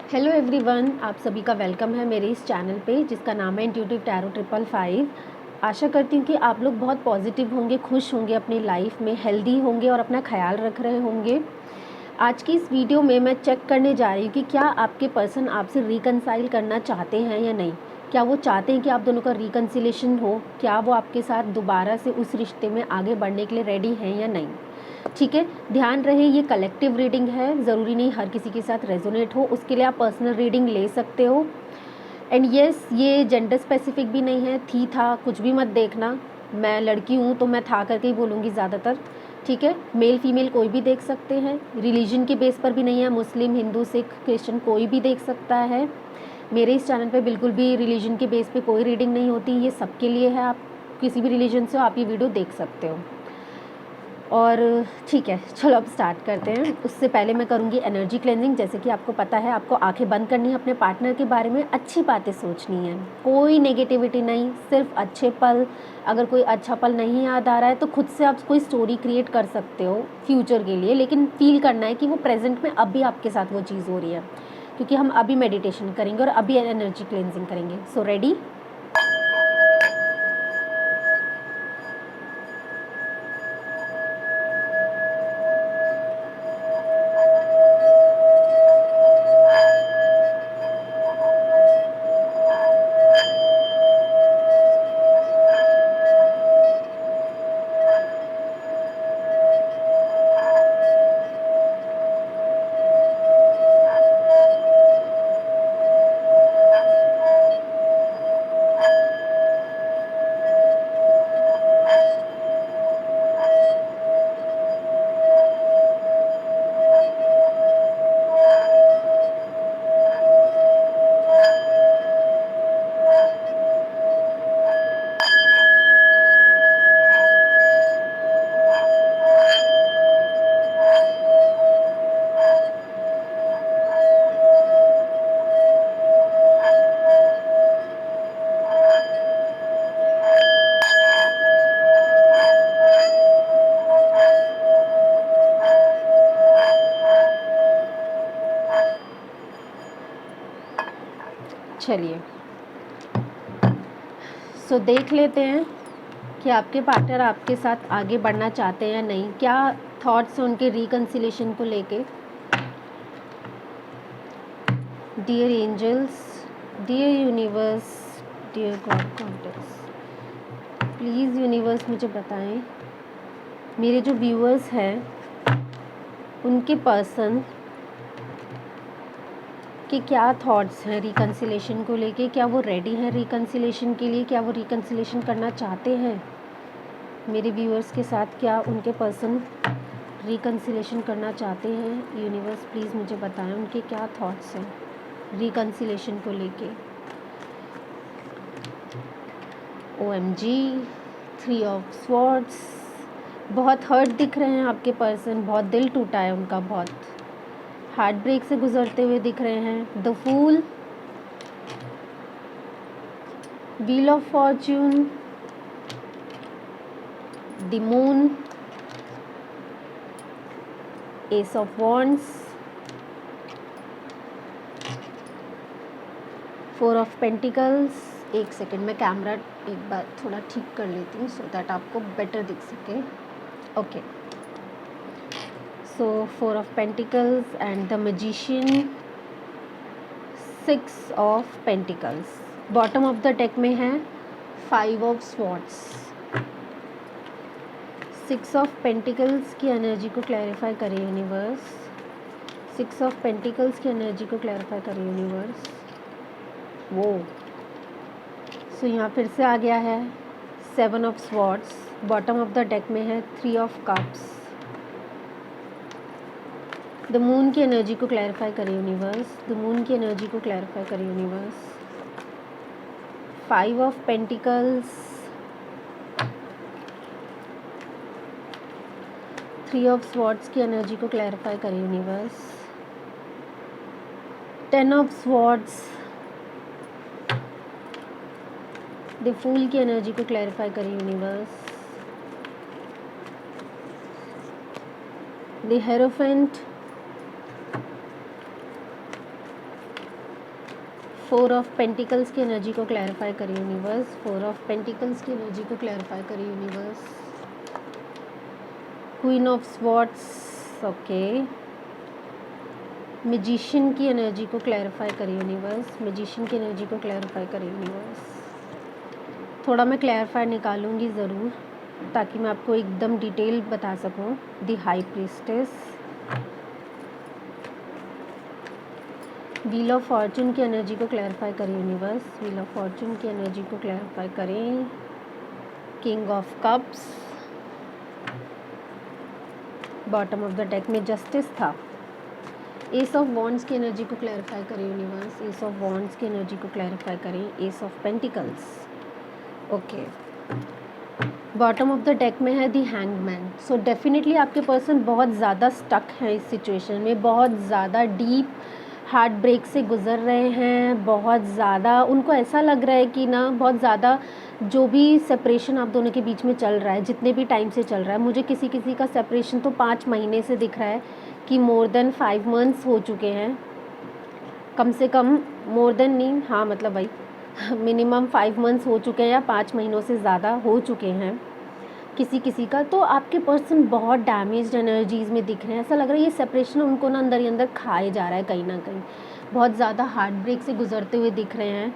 Hello everyone, आप सभी का वेलकम है मेरे इस चैनल पे जिसका नाम है इंट्यूटिव टैरो 555। आशा करती हूँ कि आप लोग बहुत पॉजिटिव होंगे, खुश होंगे, अपनी लाइफ में हेल्दी होंगे और अपना ख्याल रख रहे होंगे। आज की इस वीडियो में मैं चेक करने जा रही हूँ कि क्या आपके पर्सन आपसे रिकनसाइल करना चाहते हैं या नहीं। क्या वो चाहते हैं कि आप दोनों का रिकन्सिलेशन हो? क्या वो आपके साथ दोबारा से उस रिश्ते में आगे बढ़ने के लिए रेडी हैं या नहीं? ठीक है, ध्यान रहे ये कलेक्टिव रीडिंग है, ज़रूरी नहीं हर किसी के साथ रेजोनेट हो, उसके लिए आप पर्सनल रीडिंग ले सकते हो। एंड येस, ये जेंडर स्पेसिफिक भी नहीं है, थी था कुछ भी मत देखना। मैं लड़की हूँ तो मैं था करके ही बोलूँगी ज़्यादातर। ठीक है, मेल फीमेल कोई भी देख सकते हैं, रिलीजन के बेस पर भी नहीं है, मुस्लिम, हिंदू, सिख, क्रिश्चियन कोई भी देख सकता है। मेरे इस चैनल पे बिल्कुल भी रिलीजन के बेस पे कोई रीडिंग नहीं होती, ये सबके लिए है। आप किसी भी रिलीजन से हो, आप ये वीडियो देख सकते हो। और ठीक है, चलो अब स्टार्ट करते हैं। उससे पहले मैं करूँगी एनर्जी क्लेंजिंग। जैसे कि आपको पता है, आपको आंखें बंद करनी है, अपने पार्टनर के बारे में अच्छी बातें सोचनी है, कोई नेगेटिविटी नहीं, सिर्फ अच्छे पल। अगर कोई अच्छा पल नहीं याद आ रहा है तो खुद से आप कोई स्टोरी क्रिएट कर सकते हो फ्यूचर के लिए, लेकिन फील करना है कि वो प्रेजेंट में अभी आपके साथ वो चीज़ हो रही है, क्योंकि हम अभी मेडिटेशन करेंगे और अभी एनर्जी क्लेंजिंग करेंगे। So ready? चलिए, सो देख लेते हैं कि आपके पार्टनर आपके साथ आगे बढ़ना चाहते हैं या नहीं। क्या थॉट्स हैं उनके रिकन्सिलेशन को लेके। Dear angels, dear universe, dear God contacts, please universe मुझे बताएं मेरे जो व्यूअर्स हैं उनके पर्सन कि क्या थॉट्स हैं रिकन्सिलेशन को लेके। क्या वो रेडी हैं रिकन्सिलेशन के लिए? क्या वो रिकन्सिलेशन करना चाहते हैं मेरे व्यूअर्स के साथ? क्या उनके पर्सन रिकन्सिलेशन करना चाहते हैं? यूनिवर्स प्लीज़ मुझे बताएं उनके क्या थॉट्स हैं रिकन्सिलेशन को लेके। OMG, 3 ऑफ स्वॉर्ड्स, बहुत हर्ट दिख रहे हैं आपके पर्सन, बहुत दिल टूटा है उनका, बहुत हार्ट ब्रेक से गुजरते हुए दिख रहे हैं। The fool, wheel of fortune, the moon, ace of wands, 4 of pentacles. एक सेकेंड, मैं कैमरा एक बार थोड़ा ठीक कर लेती हूँ सो दैट आपको बेटर दिख सके। Okay, so 4 of pentacles and the magician, 6 of pentacles. Bottom of the deck में है 5 ऑफ स्वॉर्ड्स। 6 ऑफ पेंटिकल्स की एनर्जी को क्लैरिफाई करें यूनिवर्स। 6 ऑफ पेंटिकल्स की एनर्जी को क्लैरिफाई करें यूनिवर्स। वो सो यहाँ फिर से आ गया है 7 of swords. Bottom of the deck में है 3 ऑफ कप्स। द मून की एनर्जी को क्लैरिफाई करें यूनिवर्स। द मून की एनर्जी को क्लैरिफाई करें universe. 5 of pentacles, 3 of swords की एनर्जी को क्लैरिफाई करें universe. 10 of swords, the fool की एनर्जी को क्लैरिफाई करें universe. The hierophant, four of pentacles की एनर्जी को क्लैरिफाई करिए यूनिवर्स। फोर ऑफ पेंटिकल्स की एनर्जी को क्लैरिफाई करिए universe. Queen of swords, okay. Magician की एनर्जी को क्लैरिफाई करिए यूनिवर्स। मैजिशियन की एनर्जी को क्लैरिफाई करिए यूनिवर्स। थोड़ा मैं क्लैरिफाई निकालूंगी ज़रूर, ताकि मैं आपको एकदम डिटेल बता सकूं। The high priestess, wheel of Fortune की एनर्जी को क्लैरिफाई करें यूनिवर्स। व्हील ऑफ फॉर्चून की एनर्जी को क्लैरिफाई करें। King of cups, bottom of the deck में जस्टिस था। एस ऑफ वॉन्ड्स की एनर्जी को क्लैरिफाई करें यूनिवर्स। एस ऑफ वॉन्ड्स की एनर्जी को क्लैरिफाई करें। S of pentacles, okay. Bottom of the deck में है दी हैंगमैन। सो डेफिनेटली आपके पर्सन बहुत ज़्यादा स्टक है इस सिचुएशन में, बहुत ज़्यादा डीप हार्ट ब्रेक से गुज़र रहे हैं। बहुत ज़्यादा उनको ऐसा लग रहा है कि ना, बहुत ज़्यादा जो भी सेपरेशन आप दोनों के बीच में चल रहा है, जितने भी टाइम से चल रहा है, मुझे किसी किसी का सेपरेशन तो 5 महीने से दिख रहा है कि मोर देन 5 मंथ्स हो चुके हैं, कम से कम। मोर देन नहीं, हाँ मतलब भाई मिनिमम 5 मंथ्स हो चुके हैं या 5 महीनों से ज़्यादा हो चुके हैं किसी किसी का। तो आपके पर्सन बहुत डैमेज्ड एनर्जीज़ में दिख रहे हैं। ऐसा लग रहा है ये सेपरेशन उनको ना अंदर ही अंदर खाए जा रहा है कहीं ना कहीं। बहुत ज़्यादा हार्ट ब्रेक से गुजरते हुए दिख रहे हैं।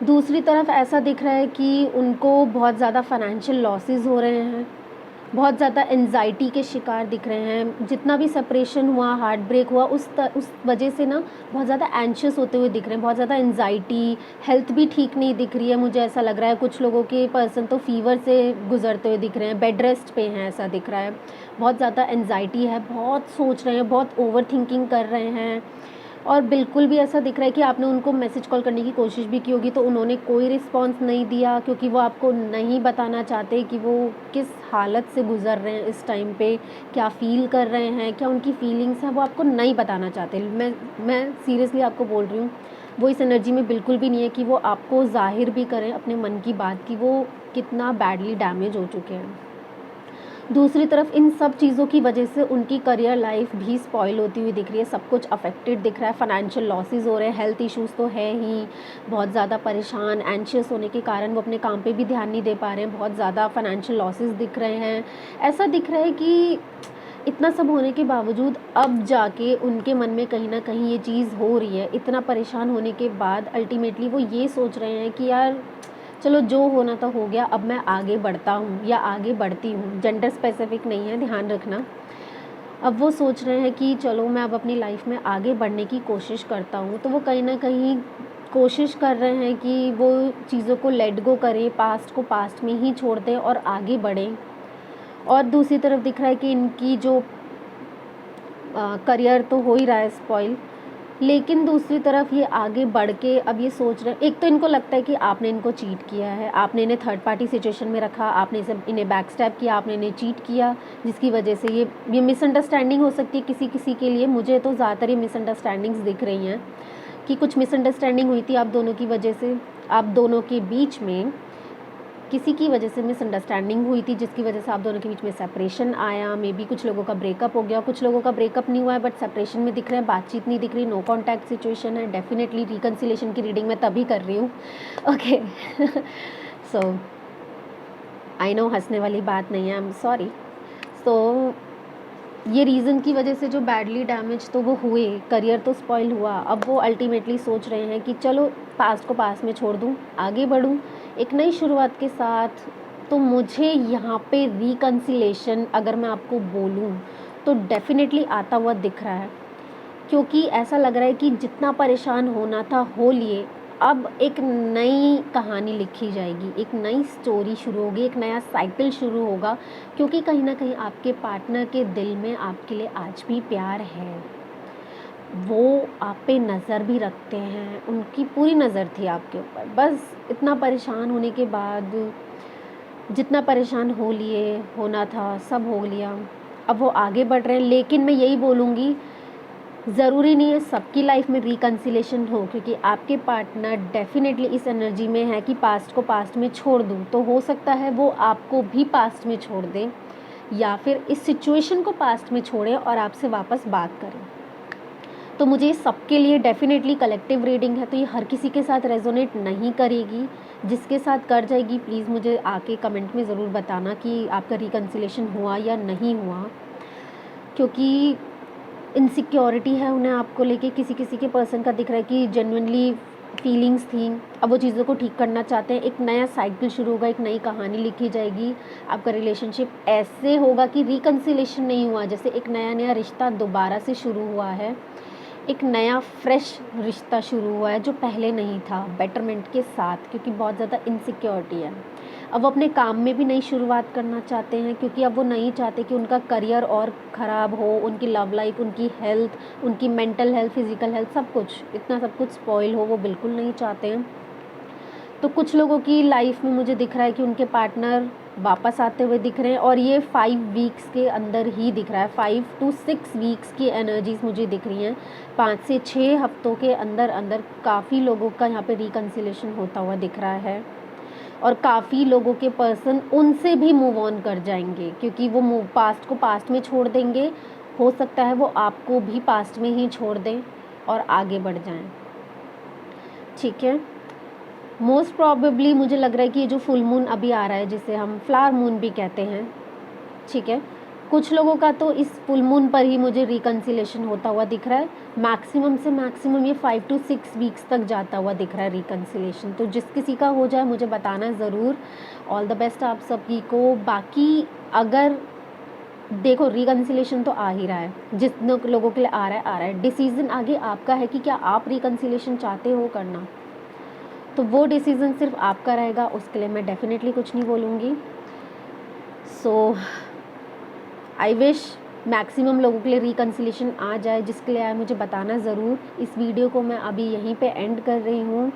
दूसरी तरफ ऐसा दिख रहा है कि उनको बहुत ज़्यादा फाइनेंशियल लॉसेस हो रहे हैं, बहुत ज़्यादा एंजाइटी के शिकार दिख रहे हैं। जितना भी सेपरेशन हुआ, हार्ट ब्रेक हुआ, उस वजह से ना बहुत ज़्यादा एंशियस होते हुए दिख रहे हैं, बहुत ज़्यादा एंजाइटी। हेल्थ भी ठीक नहीं दिख रही है, मुझे ऐसा लग रहा है। कुछ लोगों के पर्सन तो फीवर से गुजरते हुए दिख रहे हैं, बेड रेस्ट पे हैं, ऐसा दिख रहा है। बहुत ज़्यादा एंजाइटी है, बहुत सोच रहे हैं, बहुत ओवर थिंकिंग कर रहे हैं। और बिल्कुल भी ऐसा दिख रहा है कि आपने उनको मैसेज कॉल करने की कोशिश भी की होगी तो उन्होंने कोई रिस्पांस नहीं दिया, क्योंकि वो आपको नहीं बताना चाहते कि वो किस हालत से गुज़र रहे हैं इस टाइम पे, क्या फ़ील कर रहे हैं, क्या उनकी फीलिंग्स हैं, वो आपको नहीं बताना चाहते। मैं सीरियसली आपको बोल रही हूँ, वो इस एनर्जी में बिल्कुल भी नहीं है कि वो आपको ज़ाहिर भी करें अपने मन की बात कि वो कितना बैडली डैमेज हो चुके हैं। दूसरी तरफ इन सब चीज़ों की वजह से उनकी करियर लाइफ भी स्पॉइल होती हुई दिख रही है, सब कुछ अफेक्टेड दिख रहा है। फाइनेंशियल लॉसेस हो रहे हैं, हेल्थ इश्यूज़ तो है ही, बहुत ज़्यादा परेशान, एंशियस होने के कारण वो अपने काम पे भी ध्यान नहीं दे पा रहे हैं, बहुत ज़्यादा फाइनेंशियल लॉसेस दिख रहे हैं। ऐसा दिख रहा है कि इतना सब होने के बावजूद अब जाके उनके मन में कहीं ना कहीं ये चीज़ हो रही है। इतना परेशान होने के बाद अल्टीमेटली वो ये सोच रहे हैं कि यार चलो जो होना था हो गया, अब मैं आगे बढ़ता हूँ या आगे बढ़ती हूँ। जेंडर स्पेसिफिक नहीं है, ध्यान रखना। अब वो सोच रहे हैं कि चलो मैं अब अपनी लाइफ में आगे बढ़ने की कोशिश करता हूँ। तो वो कहीं ना कहीं कोशिश कर रहे हैं कि वो चीज़ों को लेट गो करें, पास्ट को पास्ट में ही छोड़ दें और आगे बढ़ें। और दूसरी तरफ दिख रहा है कि इनकी जो करियर तो हो ही रहा है स्पॉइल, लेकिन दूसरी तरफ ये आगे बढ़ के अब ये सोच रहे हैं। एक तो इनको लगता है कि आपने इनको चीट किया है, आपने इन्हें थर्ड पार्टी सिचुएशन में रखा, आपने इन्हें बैक स्टैप किया, आपने इन्हें चीट किया, जिसकी वजह से ये मिसअंडरस्टैंडिंग हो सकती है किसी किसी के लिए। मुझे तो ज़्यादातर ये मिसअंडरस्टैंडिंग्स दिख रही हैं कि कुछ मिसअंडरस्टैंडिंग हुई थी आप दोनों की वजह से, आप दोनों के बीच में किसी की वजह से मिसअंडरस्टैंडिंग हुई थी, जिसकी वजह से आप दोनों के बीच में सेपरेशन आया। मे बी कुछ लोगों का ब्रेकअप हो गया, कुछ लोगों का ब्रेकअप नहीं हुआ है बट सेपरेशन में दिख रहे हैं, बातचीत नहीं दिख रही, नो कॉन्टैक्ट सिचुएशन है। डेफिनेटली रिकन्सिलेशन की रीडिंग मैं तभी कर रही हूँ, ओके। सो आई नो हंसने वाली बात नहीं है, आई एम सॉरी। तो ये रीज़न की वजह से जो बैडली डैमेज तो वो हुए, करियर तो स्पॉइल हुआ। अब वो अल्टीमेटली सोच रहे हैं कि चलो पास्ट को पास्ट में छोड़ दूँ, आगे बढ़ूँ एक नई शुरुआत के साथ। तो मुझे यहाँ पे रिकन्सिलेशन अगर मैं आपको बोलूँ तो डेफिनेटली आता हुआ दिख रहा है, क्योंकि ऐसा लग रहा है कि जितना परेशान होना था हो लिए। अब एक नई कहानी लिखी जाएगी, एक नई स्टोरी शुरू होगी, एक नया साइकिल शुरू होगा, क्योंकि कहीं ना कहीं आपके पार्टनर के दिल में आपके लिए आज भी प्यार है। वो आप पे नज़र भी रखते हैं, उनकी पूरी नज़र थी आपके ऊपर। बस इतना परेशान होने के बाद, जितना परेशान हो लिए होना था सब हो लिया, अब वो आगे बढ़ रहे हैं। लेकिन मैं यही बोलूँगी, ज़रूरी नहीं है सबकी लाइफ में रिकन्सिलेशन हो, क्योंकि आपके पार्टनर डेफिनेटली इस एनर्जी में है कि पास्ट को पास्ट में छोड़ दूँ। तो हो सकता है वो आपको भी पास्ट में छोड़ दें, या फिर इस सिचुएशन को पास्ट में छोड़ें और आपसे वापस बात करें। तो मुझे सबके लिए डेफ़िनेटली कलेक्टिव रीडिंग है, तो ये हर किसी के साथ रेज़ोनेट नहीं करेगी। जिसके साथ कर जाएगी प्लीज़ मुझे आके कमेंट में ज़रूर बताना कि आपका रिकन्सिलिएशन हुआ या नहीं हुआ। क्योंकि इनसिक्योरिटी है उन्हें आपको लेके, किसी-किसी के पर्सन का दिख रहा है कि जेन्युइनली फीलिंग्स थी, अब वो चीज़ों को ठीक करना चाहते हैं। एक नया साइकिल शुरू होगा, एक नई कहानी लिखी जाएगी। आपका रिलेशनशिप ऐसे होगा कि रिकन्सिलिएशन नहीं हुआ, जैसे एक नया-नया रिश्ता दोबारा से शुरू हुआ है। एक नया फ्रेश रिश्ता शुरू हुआ है जो पहले नहीं था, बेटरमेंट के साथ, क्योंकि बहुत ज़्यादा इनसिक्योरिटी है। अब वो अपने काम में भी नई शुरुआत करना चाहते हैं, क्योंकि अब वो नहीं चाहते कि उनका करियर और ख़राब हो, उनकी लव लाइफ, उनकी हेल्थ, उनकी मेंटल हेल्थ, फिज़िकल हेल्थ, सब कुछ, इतना सब कुछ स्पॉइल हो, वो बिल्कुल नहीं चाहते हैं। तो कुछ लोगों की लाइफ में मुझे दिख रहा है कि उनके पार्टनर वापस आते हुए दिख रहे हैं, और ये 5 वीक्स के अंदर ही दिख रहा है। 5 to 6 वीक्स की एनर्जीज़ मुझे दिख रही हैं। 5 से 6 हफ्तों के अंदर काफ़ी लोगों का यहाँ पे रिकन्सिलिएशन होता हुआ दिख रहा है, और काफ़ी लोगों के पर्सन उनसे भी मूव ऑन कर जाएंगे, क्योंकि वो पास्ट को पास्ट में छोड़ देंगे। हो सकता है वो आपको भी पास्ट में ही छोड़ दें और आगे बढ़ जाएं। ठीक है, मोस्ट प्रॉबेबली मुझे लग रहा है कि ये जो फुल मून अभी आ रहा है, जिसे हम फ्लावर मून भी कहते हैं, ठीक है, कुछ लोगों का तो इस फुल मून पर ही मुझे रिकन्सिलिएशन होता हुआ दिख रहा है। मैक्सिमम से मैक्सिमम ये 5 to 6 वीक्स तक जाता हुआ दिख रहा है रिकन्सिलिएशन। तो जिस किसी का हो जाए मुझे बताना ज़रूर। ऑल द बेस्ट आप सभी को। बाकी अगर देखो, रिकन्सिलिएशन तो आ ही रहा है, जिस लोगों के लिए आ रहा है। डिसीज़न आगे आपका है कि क्या आप रिकन्सिलिएशन चाहते हो करना, तो वो डिसीज़न सिर्फ आपका रहेगा, उसके लिए मैं डेफिनेटली कुछ नहीं बोलूँगी। सो आई विश मैक्सिमम लोगों के लिए रिकन्सिलिएशन आ जाए। जिसके लिए आए मुझे बताना ज़रूर। इस वीडियो को मैं अभी यहीं पे एंड कर रही हूँ।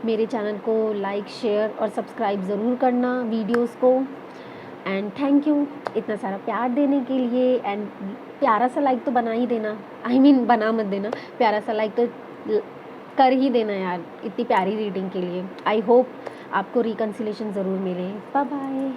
मेरे चैनल को लाइक, शेयर और सब्सक्राइब ज़रूर करना वीडियोस को। एंड थैंक यू इतना सारा प्यार देने के लिए। एंड प्यारा सा लाइक तो बना ही देना, बना मत देना, प्यारा सा लाइक तो कर ही देना यार, इतनी प्यारी रीडिंग के लिए। आई होप आपको रिकन्सिलिएशन ज़रूर मिले। Bye bye.